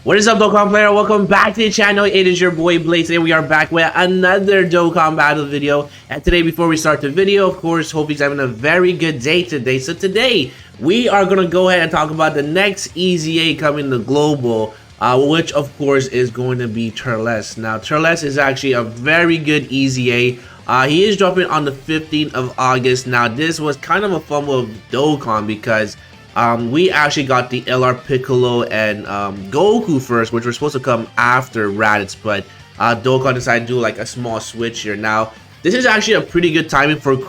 What is up, Dokkan player? Welcome back to the channel. It is your boy Blaze. Today we are back with another Dokkan battle video. And today, before we start the video, of course, hope he's having a very good day today. So today, we are going to go ahead and talk about the next EZA coming to Global, which of course is going to be Turles. Now, Turles is actually a very good EZA. He is dropping on the 15th of August. Now, this was kind of a fumble of Dokkan because we actually got the LR Piccolo and Goku first, which were supposed to come after Raditz, but Dokkan decided to do like a small switch here. Now, this is actually a pretty good timing for the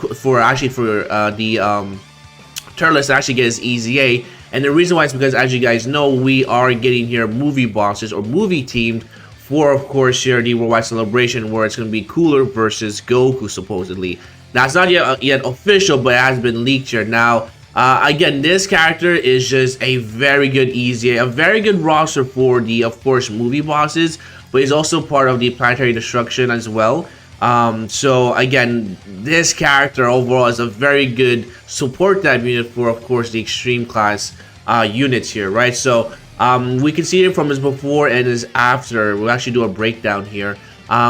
Turles to actually get his EZA, and the reason why is because, as you guys know, we are getting here movie bosses or movie teamed for, of course, here the Worldwide Celebration, where it's going to be Cooler versus Goku supposedly. Now, it's not yet official, but it has been leaked here. Now, again, this character is just a very good EZA, a very good roster for the, of course, movie bosses, but he's also part of the Planetary Destruction as well. So again, this character overall is a very good support type unit for, of course, the extreme class units here, right? So we can see it from his before and his after. We'll actually do a breakdown here.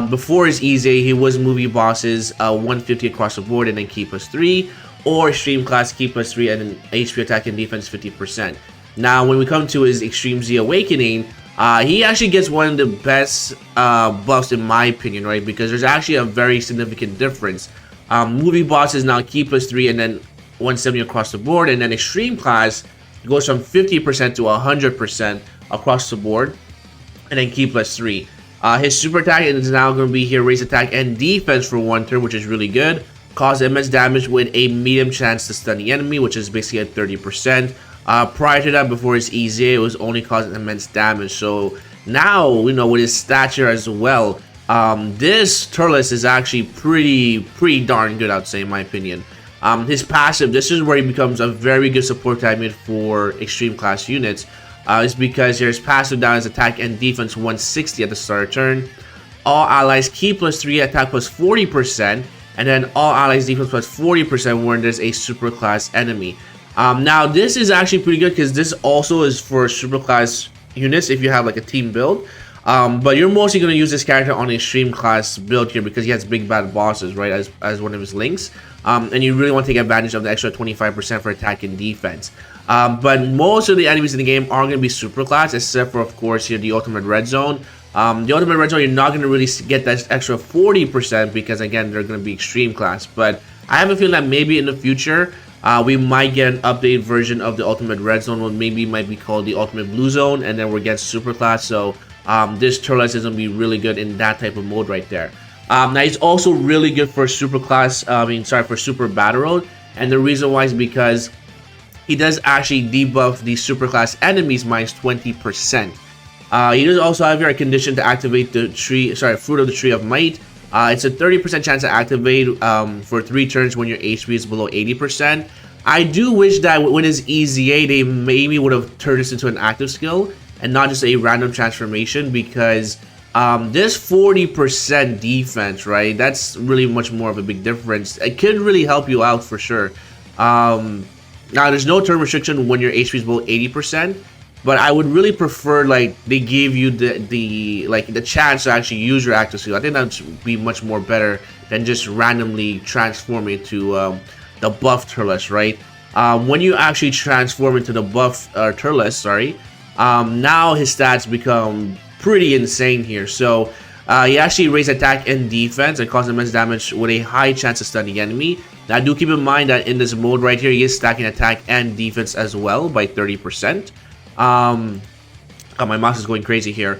Before his EZA, he was movie bosses 150 across the board and then key plus 3. Or extreme class key plus 3 and then HP attack and defense 50%. Now, when we come to his Extreme Z Awakening, he actually gets one of the best buffs in my opinion, right? Because there's actually a very significant difference. Movie boss is now key plus 3 and then 170 across the board, and then extreme class goes from 50% to 100% across the board, and then key plus 3. His super attack is now going to be here raise attack and defense for 1 turn, which is really good. Cause immense damage with a medium chance to stun the enemy, which is basically at 30%. Prior to that, before his EZA, it was only causing immense damage. So now, you know, with his stature as well, this Turles is actually pretty darn good, I'd say, in my opinion. His passive, this is where he becomes a very good support type unit for extreme class units. It's because his passive down his attack and defense 160 at the start of turn. All allies key plus 3, attack plus 40%. And then all allies defense plus 40% when there's a super class enemy. Now this is actually pretty good because this also is for super class units if you have like a team build. But you're mostly going to use this character on an extreme class build here because he has big bad bosses, right, as one of his links. And you really want to take advantage of the extra 25% for attack and defense. But most of the enemies in the game are going to be super class, except for, of course, here the Ultimate Red Zone. The Ultimate Red Zone, you're not going to really get that extra 40% because, again, they're going to be extreme class. But I have a feeling that maybe in the future, we might get an updated version of the Ultimate Red Zone, one maybe might be called the Ultimate Blue Zone, and then we'll get super class. So this Turles is going to be really good in that type of mode right there. Now, he's also really good for super class, for super battle road. And the reason why is because he does actually debuff the super class enemies minus 20%. He does also have your condition to activate the Fruit of the Tree of Might. It's a 30% chance to activate for 3 turns when your HP is below 80%. I do wish that with his EZA, they maybe would have turned this into an active skill and not just a random transformation, because this 40% defense, right, that's really much more of a big difference. It could really help you out for sure. Now, there's no turn restriction when your HP is below 80%. But I would really prefer, like, they give you the chance to actually use your active skill. I think that would be much more better than just randomly transforming to the buff Turles, right? When you actually transform into the buff Turles, now his stats become pretty insane here. So he actually raises attack and defense and causes immense damage with a high chance to stun the enemy. Now, do keep in mind that in this mode right here, he is stacking attack and defense as well by 30%. My mouse is going crazy here.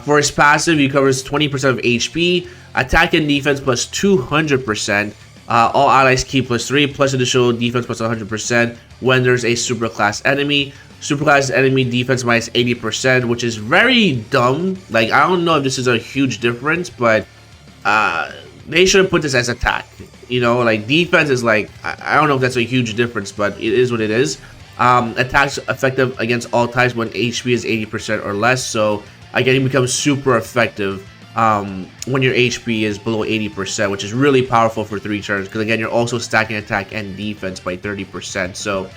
For his passive, he covers 20% of HP, attack and defense plus 200%, all allies key plus 3, plus additional defense plus 100% when there's a super class enemy. Super class enemy defense minus 80%, which is very dumb. Like, I don't know if this is a huge difference, but they should have put this as attack. You know, like, defense is like, I don't know if that's a huge difference, but it is what it is. Attacks effective against all types when HP is 80% or less. So again, it becomes super effective when your HP is below 80%, which is really powerful for 3 turns, because again, you're also stacking attack and defense by 30%. So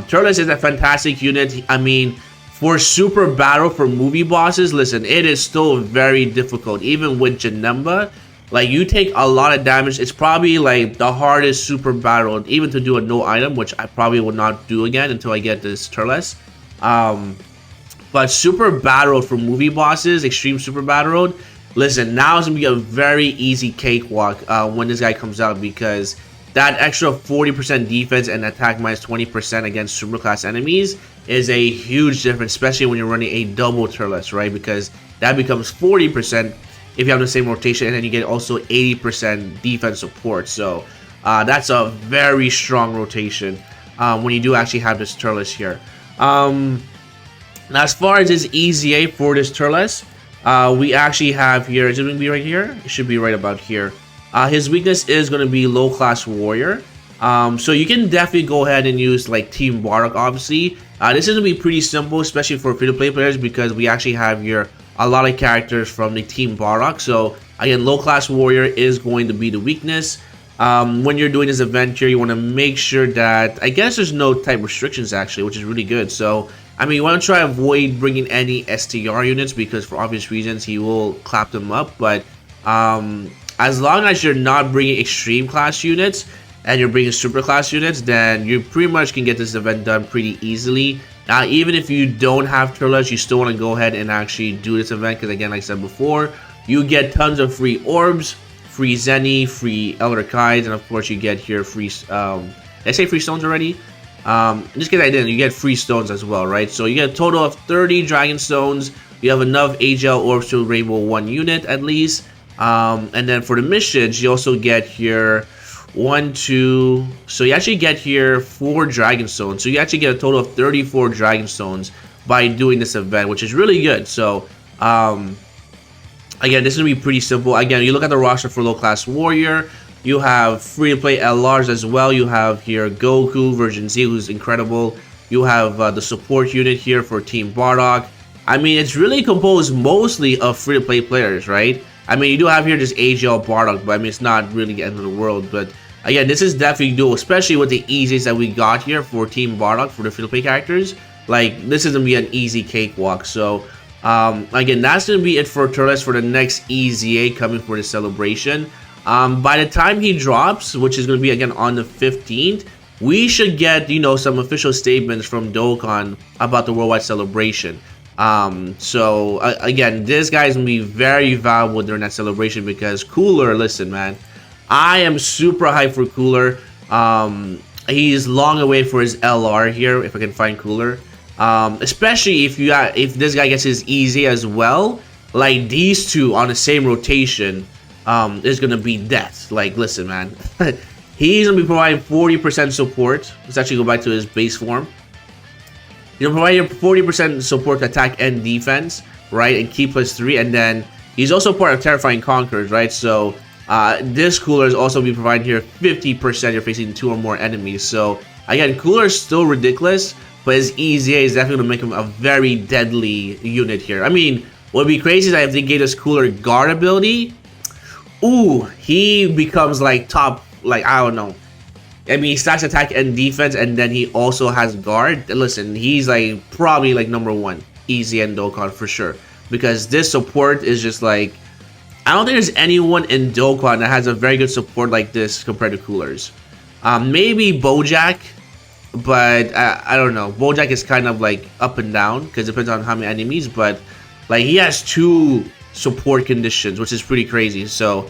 Turles is a fantastic unit. I mean, For super battle for movie bosses, listen, it is still very difficult. Even with Janemba, like you take a lot of damage. It's probably like the hardest super battle, even to do a no item, which I probably will not do again until I get this Turles. But super battle for movie bosses, extreme super battle. Listen, now it's gonna be a very easy cakewalk when this guy comes out, because that extra 40% defense and attack minus 20% against superclass enemies is a huge difference, especially when you're running a double Turles, right? Because that becomes 40% if you have the same rotation, and then you get also 80% defense support. So that's a very strong rotation when you do actually have this Turles here. Now, as far as his EZA for this Turles, we actually have here, is it going to be right here? It should be right about here. His weakness is going to be low class warrior. So you can definitely go ahead and use like Team Bardock, obviously. This is going to be pretty simple, especially for free-to-play players, because we actually have here a lot of characters from the Team Bardock. So again, low class warrior is going to be the weakness. When you're doing this event here, you want to make sure that, I guess there's no type restrictions actually, which is really good. So I mean, you want to try to avoid bringing any STR units, because for obvious reasons he will clap them up. But as long as you're not bringing extreme class units and you're bringing super class units, then you pretty much can get this event done pretty easily. Now, even if you don't have Turles, you still want to go ahead and actually do this event, because again, like I said before, you get tons of free orbs, free Zenny, free Elder Kites, and of course you get here free, did I say free stones already? Just get that in, you get free stones as well, right? So you get a total of 30 dragon stones. You have enough AGL orbs to rainbow 1 unit at least. And then for the missions, you also get here 1, 2, so you actually get here 4 dragon stones. So you actually get a total of 34 dragon stones by doing this event, which is really good. So again, this is gonna be pretty simple. Again, you look at the roster for low class warrior, you have free to play LRs as well. You have here Goku version Z, who's incredible. You have the support unit here for Team Bardock. I mean, it's really composed mostly of free to play players, right? I mean, you do have here just AGL Bardock, but I mean, it's not really the end of the world. But again, this is definitely doable, especially with the easiest that we got here for Team Bardock for the free to play characters. Like, this is gonna be an easy cakewalk. So again, that's gonna be it for Turles for the next EZA coming for the celebration. By the time he drops, which is going to be again on the 15th, we should get, you know, some official statements from Dokkan about the worldwide celebration. So again, this guy is going to be very valuable during that celebration, because Cooler, listen, man, I am super hyped for Cooler. He's long away for his LR here, if I can find Cooler. Especially if this guy gets his EZ as well, like these two on the same rotation. Is gonna be death. Like, listen, man, he's gonna be providing 40% support. Let's actually go back to his base form. He's gonna provide 40% support to attack and defense, right, and key +3, and then he's also part of Terrifying Conquerors, right? So this Cooler is also be providing here 50%. You're facing 2 or more enemies. So again, Cooler is still ridiculous, but his EZA is definitely gonna make him a very deadly unit here. I mean, what would be crazy is that if they gave this Cooler guard ability, ooh, he becomes like top, like, I don't know. I mean, he stacks attack and defense, and then he also has guard. Listen, he's like probably like #1 easy and Dokkan for sure, because this support is just like, I don't think there's anyone in Dokkan that has a very good support like this compared to Coolers. Maybe Bojack, but I don't know. Bojack is kind of like up and down because it depends on how many enemies, but like he has 2 support conditions, which is pretty crazy. So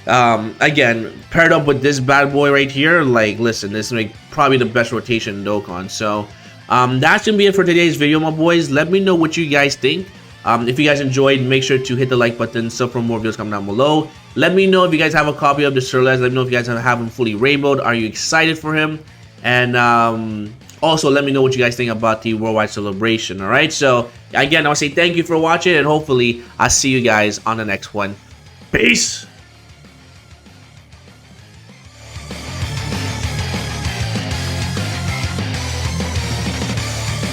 again, paired up with this bad boy right here, like, listen, this is like probably the best rotation in Dokkan. So that's gonna be it for today's video, my boys. Let me know what you guys think. If you guys enjoyed, make sure to hit the like button, sub for more videos coming down below. Let me know if you guys have a copy of the Turles. Let me know if you guys have him fully rainbowed. Are you excited for him? And also, let me know what you guys think about the worldwide celebration. All right, so again, I want to say thank you for watching, and hopefully I'll see you guys on the next one. Peace.